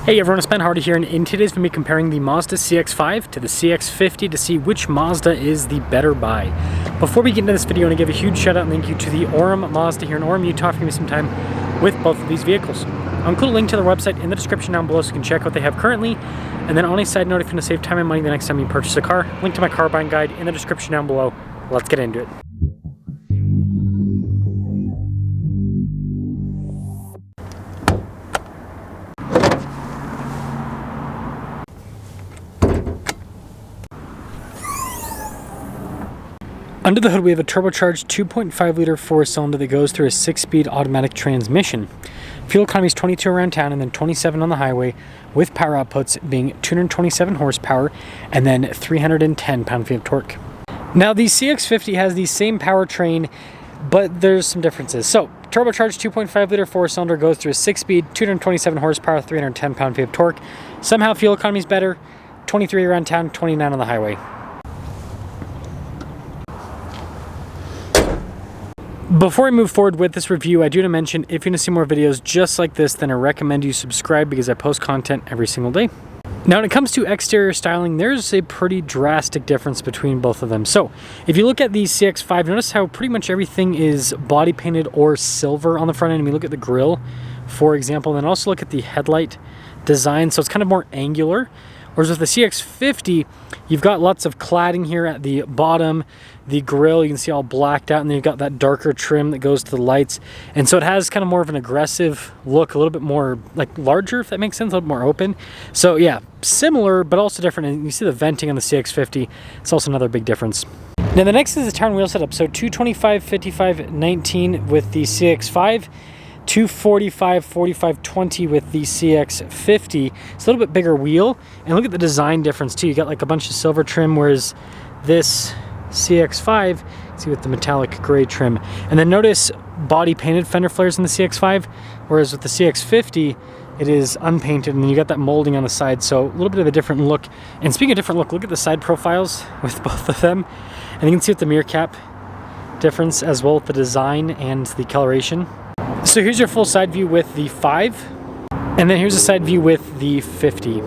Hey everyone, it's Ben Hardy here, and in today's video, comparing the Mazda CX-5 to the CX-50 to see which Mazda is the better buy. Before we get into this video, I want to give a huge shout out and thank you to the Orem Mazda here in Orem, Utah, for giving me some time with both of these vehicles. I'll include a link to their website in the description down below so you can check what they have currently. And then on a side note, if you want to save time and money the next time you purchase a car, link to my car buying guide in the description down below. Let's get into it. Under the hood, we have a turbocharged 2.5 liter four-cylinder that goes through a 6-speed automatic transmission. Fuel economy is 22 around town and then 27 on the highway, with power outputs being 227 horsepower and then 310 pound-feet of torque. Now, the CX-50 has the same powertrain, but there's some differences. So, turbocharged 2.5 liter four-cylinder goes through a 6-speed, 227 horsepower, 310 pound-feet of torque. Somehow, fuel economy is better, 23 around town, 29 on the highway. Before I move forward with this review, I do want to mention, if you want to see more videos just like this, then I recommend you subscribe because I post content every single day. Now, when it comes to exterior styling, there's a pretty drastic difference between both of them. So, if you look at the CX-5, notice how pretty much everything is body painted or silver on the front end. And we look at the grille, for example, and then also look at the headlight design. So it's kind of more angular. Whereas with the CX-50, you've got lots of cladding here at the bottom. The grille, you can see all blacked out, and then you've got that darker trim that goes to the lights. And so it has kind of more of an aggressive look, a little bit more like larger, if that makes sense, a little more open. So yeah, similar, but also different. And you see the venting on the CX-50. It's also another big difference. Now the next is the tire and wheel setup. So 225, 55, 19 with the CX-5. 245, 45, 20 with the CX-50. It's a little bit bigger wheel, and look at the design difference too. You got like a bunch of silver trim, whereas this CX-5, see, with the metallic gray trim. And then notice body painted fender flares in the CX-5, whereas with the CX-50 it is unpainted, and then you got that molding on the side, so a little bit of a different look. And speaking of different look, look at the side profiles with both of them, and you can see with the mirror cap difference as well with the design and the coloration. So here's your full side view with the 5, and then here's a side view with the 50.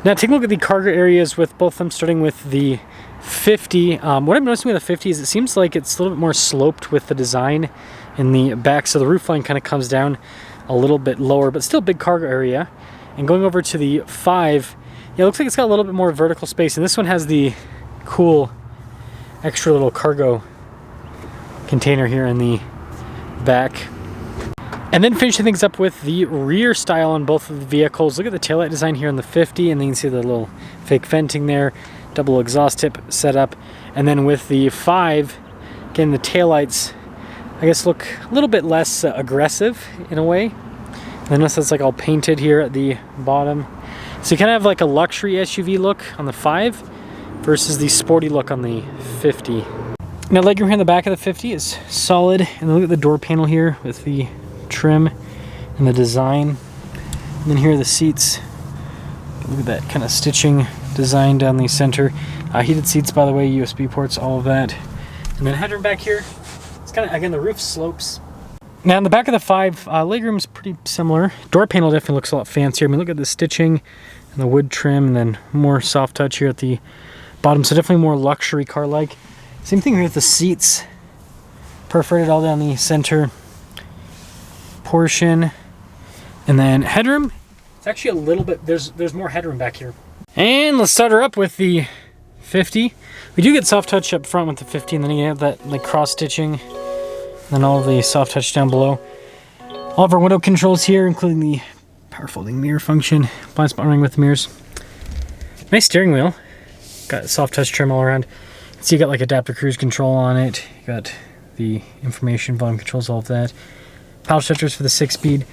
Now take a look at the cargo areas with both of them, starting with the 50. What I'm noticing with the 50 is it seems like it's a little bit more sloped with the design in the back, so the roofline kind of comes down a little bit lower, but still big cargo area. And going over to the 5, yeah, it looks like it's got a little bit more vertical space, and this one has the cool extra little cargo container here in the back. And then finishing things up with the rear style on both of the vehicles. Look at the taillight design here on the 50, and then you can see the little fake venting there, double exhaust tip setup. And then with the 5, again, the taillights, I guess, look a little bit less aggressive in a way. And then notice it's like all painted here at the bottom. So you kind of have like a luxury SUV look on the 5 versus the sporty look on the 50. Now, legroom here in the back of the 50 is solid. And then look at the door panel here with the trim and the design. And then here are the seats. Look at that kind of stitching design down the center. Heated seats, by the way, USB ports, all of that. And then headroom back here. It's kind of, again, the roof slopes. Now in the back of the 5, legroom's pretty similar. Door panel definitely looks a lot fancier. I mean, look at the stitching and the wood trim, and then more soft touch here at the bottom. So definitely more luxury car-like. Same thing here with the seats. Perforated all down the center portion. And then headroom, it's actually a little bit, there's more headroom back here. And let's start her up with the 50. We do get soft touch up front with the 50, and then you have that like cross stitching, and then all of the soft touch down below. All of our window controls here, including the power folding mirror function, blind spot ring with the mirrors. Nice steering wheel, got soft touch trim all around. So you got like adaptive cruise control on it, you got the information volume controls, all of that. Power shifters for the 6-speed,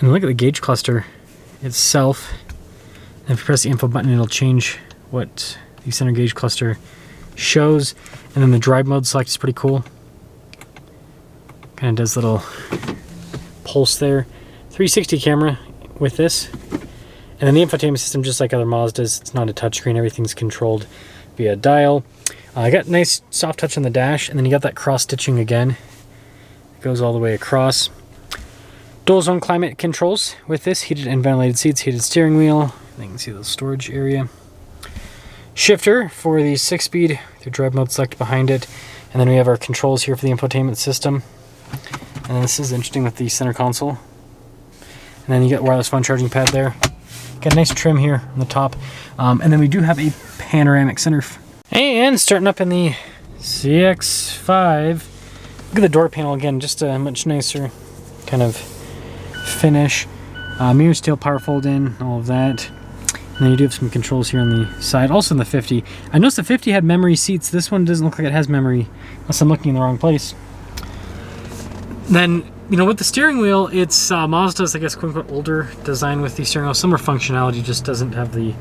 and look at the gauge cluster itself. And if you press the info button, it'll change what the center gauge cluster shows. And then the drive mode select is pretty cool. Kind of does a little pulse there. 360 camera with this. And then the infotainment system, just like other Mazdas, it's not a touchscreen. Everything's controlled via dial. I got nice soft touch on the dash, and then you got that cross stitching again. It goes all the way across. Dual zone climate controls with this, heated and ventilated seats, heated steering wheel. And you can see the storage area. Shifter for the 6-speed, the drive mode select behind it. And then we have our controls here for the infotainment system. And this is interesting with the center console. And then you get wireless phone charging pad there. Got a nice trim here on the top. And then we do have a panoramic sunroof. And starting up in the CX-5. Look at the door panel again, just a much nicer kind of finish. Mirror steel, power fold in, all of that. And then you do have some controls here on the side. Also in the 50. I noticed the 50 had memory seats. This one doesn't look like it has memory, unless I'm looking in the wrong place. Then, you know, with the steering wheel, it's Mazda's, I guess, quote-unquote, older design with the steering wheel. Similar functionality, just doesn't have the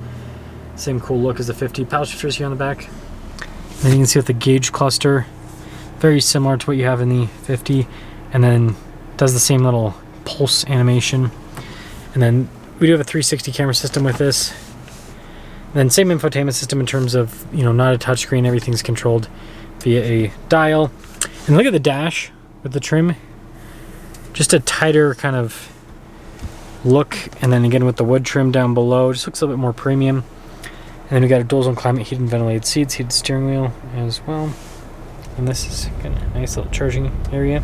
same cool look as the 50. Paddle shifters here on the back. And then you can see with the gauge cluster, very similar to what you have in the 50. And then does the same little pulse animation. And then we do have a 360 camera system with this. Then same infotainment system in terms of, you know, not a touchscreen, everything's controlled via a dial. And look at the dash with the trim. Just a tighter kind of look. And then again with the wood trim down below, just looks a little bit more premium. And then we got a dual zone climate, heated and ventilated seats, heated steering wheel as well. And this is got a nice little charging area.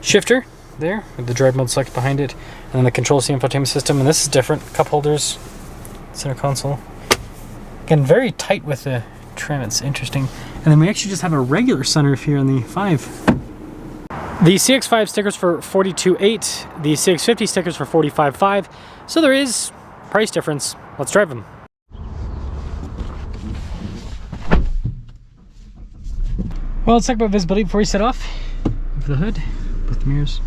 Shifter there with the drive mode select behind it. And then the controls, the infotainment system. And this is different. Cup holders. Center console. Again, very tight with the trim. It's interesting. And then we actually just have a regular sunroof here on the 5. The CX-5 stickers for $42,800. The CX-50 stickers for $45,500. So there is price difference. Let's drive them. Well, let's talk about visibility before we set off. Over the hood, both the mirrors.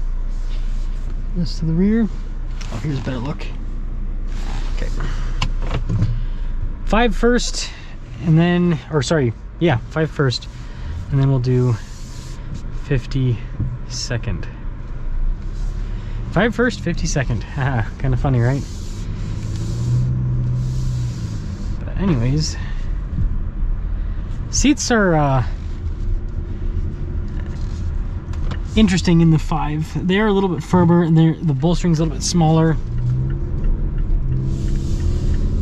This to the rear. Oh, here's a better look. Okay. 5 first, and then, or sorry, yeah, 5 first, and then we'll do 50 second. 5 first, 50 second. Haha, kind of funny, right? But anyways, seats are interesting in the 5. They are a little bit firmer, and the bolstering's a little bit smaller.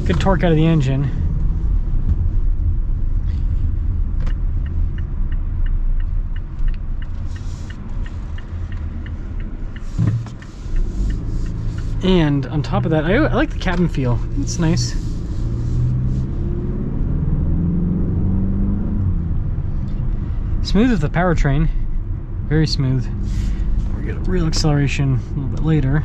Good torque out of the engine. And on top of that, I like the cabin feel. It's nice. Smooth with the powertrain. Very smooth. We'll get a real acceleration a little bit later.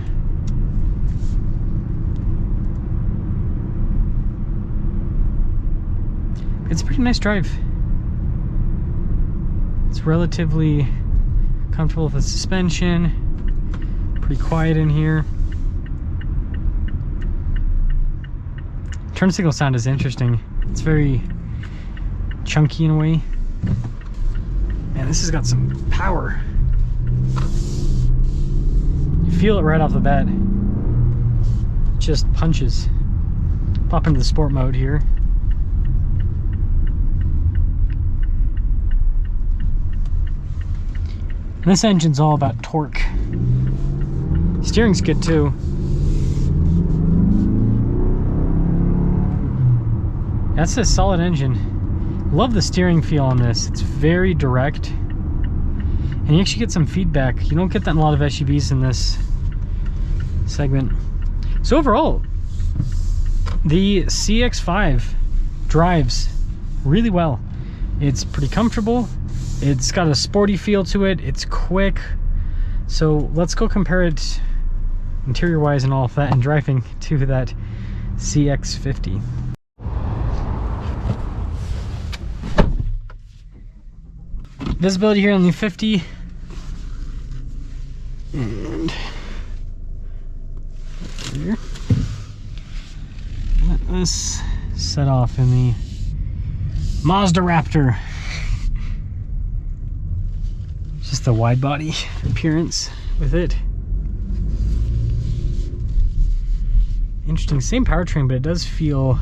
It's a pretty nice drive. It's relatively comfortable with the suspension. Pretty quiet in here. Turn signal sound is interesting. It's very chunky in a way. Man, this has got some power. You feel it right off the bat. It just punches. Pop into the sport mode here. And this engine's all about torque. Steering's good too. That's a solid engine. Love the steering feel on this. It's very direct. And you actually get some feedback. You don't get that in a lot of SUVs in this segment. So overall, the CX-5 drives really well. It's pretty comfortable. It's got a sporty feel to it. It's quick. So let's go compare it interior wise and all of that and driving to that CX-50. Visibility here on the 50. And here. Let us set off in the Mazda Raptor. Just the wide body appearance with it. Interesting, same powertrain, but it does feel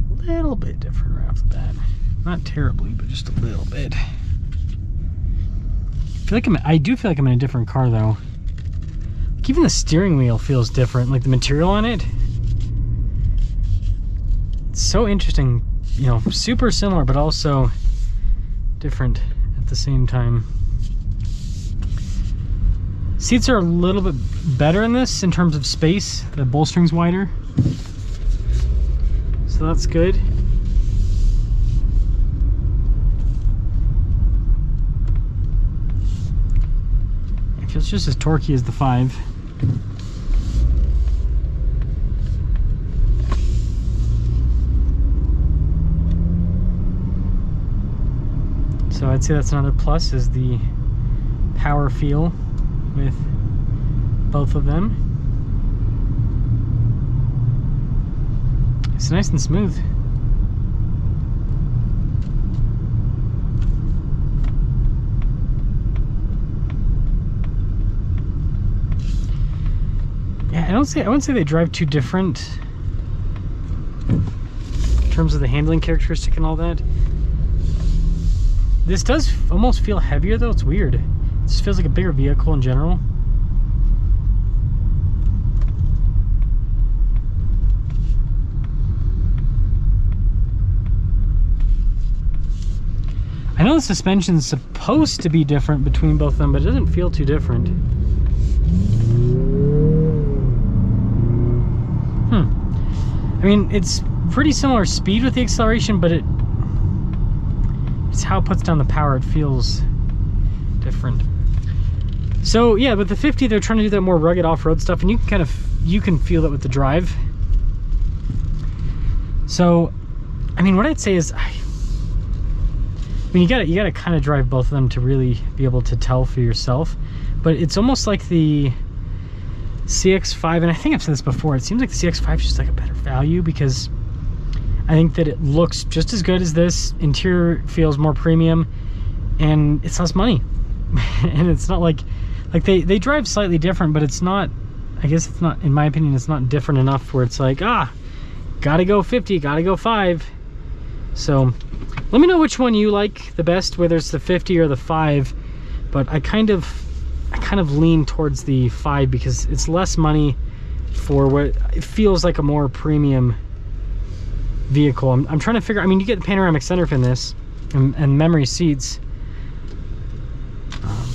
a little bit different right off the bat. Not terribly, but just a little bit. I do feel like I'm in a different car though. Even the steering wheel feels different, like the material on it. It's so interesting, you know, super similar, but also different at the same time. Seats are a little bit better in this in terms of space. The bolstering's wider, so that's good. It feels just as torquey as the 5. So I'd say that's another plus, is the power feel with both of them. It's nice and smooth. Yeah, I wouldn't say they drive too different in terms of the handling characteristic and all that. This does almost feel heavier though. It's weird. It just feels like a bigger vehicle in general. I know the suspension's supposed to be different between both of them, but it doesn't feel too different. I mean, it's pretty similar speed with the acceleration, but it's how it puts down the power. It feels different. So yeah, with the 50, they're trying to do that more rugged off-road stuff, and you can feel that with the drive. So, I mean, what I'd say is, I mean, you gotta kind of drive both of them to really be able to tell for yourself. But it's almost like the CX-5, and I think I've said this before, it seems like the CX-5 is just like a better value, because I think that it looks just as good as this. Interior feels more premium, and it's less money. And it's not like they drive slightly different, but it's not, I guess it's not, in my opinion, it's not different enough where it's like, gotta go 50, gotta go 5. So let me know which one you like the best, whether it's the 50 or the 5. But I kind of lean towards the 5 because it's less money for what it feels like a more premium vehicle. I'm trying to figure, I mean, you get the panoramic sunroof in this and memory seats.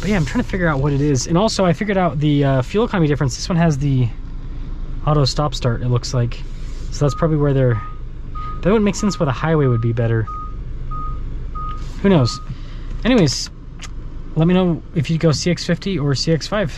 But yeah, I'm trying to figure out what it is. And also I figured out the fuel economy difference. This one has the auto stop start, it looks like. So that's probably where that would make sense where the highway would be better. Who knows? Anyways, let me know if you go CX-50 or CX-5.